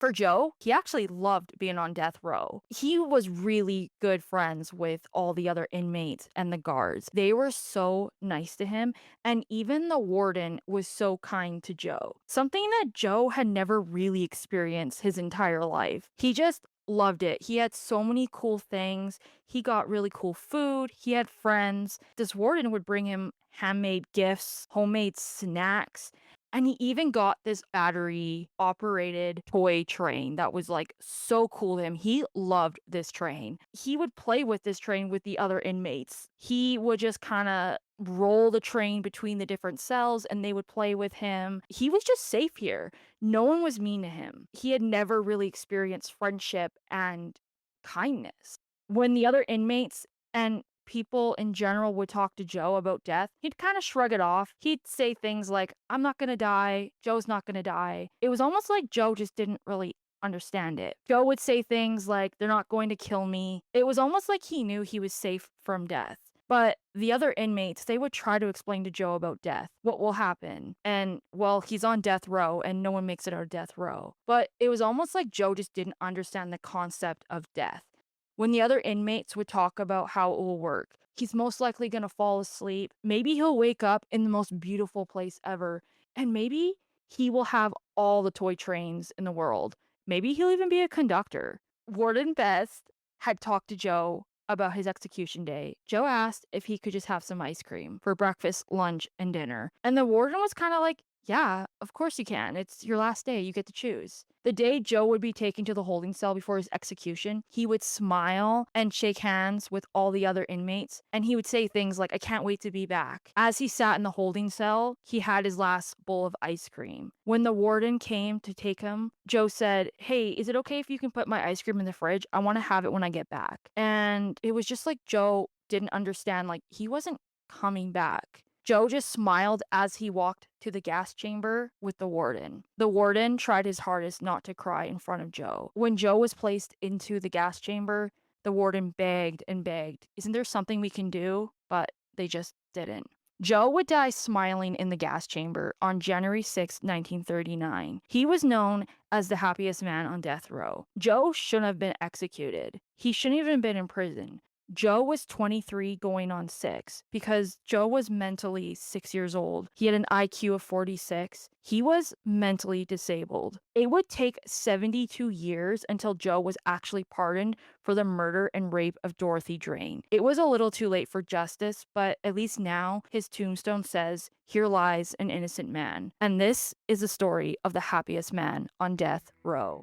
For Joe, he actually loved being on death row. He was really good friends with all the other inmates and the guards. They were so nice to him, and even the warden was so kind to Joe. Something that Joe had never really experienced his entire life. He just loved it. He had so many cool things. He got really cool food. He had friends. This warden would bring him handmade gifts, homemade snacks, and he even got this battery operated toy train that was like so cool to him. He loved this train. He would play with this train with the other inmates. He would just kind of roll the train between the different cells and they would play with him. He was just safe here. No one was mean to him. He had never really experienced friendship and kindness. When the other inmates and people in general would talk to Joe about death, he'd kind of shrug it off. He'd say things like, I'm not gonna die. Joe's not gonna die. It was almost like Joe just didn't really understand it. Joe would say things like, they're not going to kill me. It was almost like he knew he was safe from death. But the other inmates, they would try to explain to Joe about death, what will happen. And well, he's on death row and no one makes it out of death row. But it was almost like Joe just didn't understand the concept of death. When the other inmates would talk about how it will work, he's most likely going to fall asleep. Maybe he'll wake up in the most beautiful place ever. And maybe he will have all the toy trains in the world. Maybe he'll even be a conductor. Warden Best had talked to Joe about his execution day. Joe asked if he could just have some ice cream for breakfast, lunch, and dinner. And the warden was kind of like, yeah, of course you can. It's your last day. You get to choose. The day Joe would be taken to the holding cell before his execution, he would smile and shake hands with all the other inmates, and he would say things like, I can't wait to be back. As he sat in the holding cell, he had his last bowl of ice cream. When the warden came to take him, Joe said, Hey, is it okay if you can put my ice cream in the fridge? I want to have it when I get back. And it was just like Joe didn't understand, like, he wasn't coming back. Joe just smiled as he walked to the gas chamber with the warden. The warden tried his hardest not to cry in front of Joe. When Joe was placed into the gas chamber, the warden begged and begged, Isn't there something we can do? But they just didn't. Joe would die smiling in the gas chamber on January 6, 1939. He was known as the happiest man on death row. Joe shouldn't have been executed. He shouldn't even been in prison. Joe was 23 going on 6 because Joe was mentally 6 years old. He had an IQ of 46. He was mentally disabled. It would take 72 years until Joe was actually pardoned for the murder and rape of Dorothy Drain. It was a little too late for justice, but at least now his tombstone says, Here lies an innocent man. And this is the story of the happiest man on death row.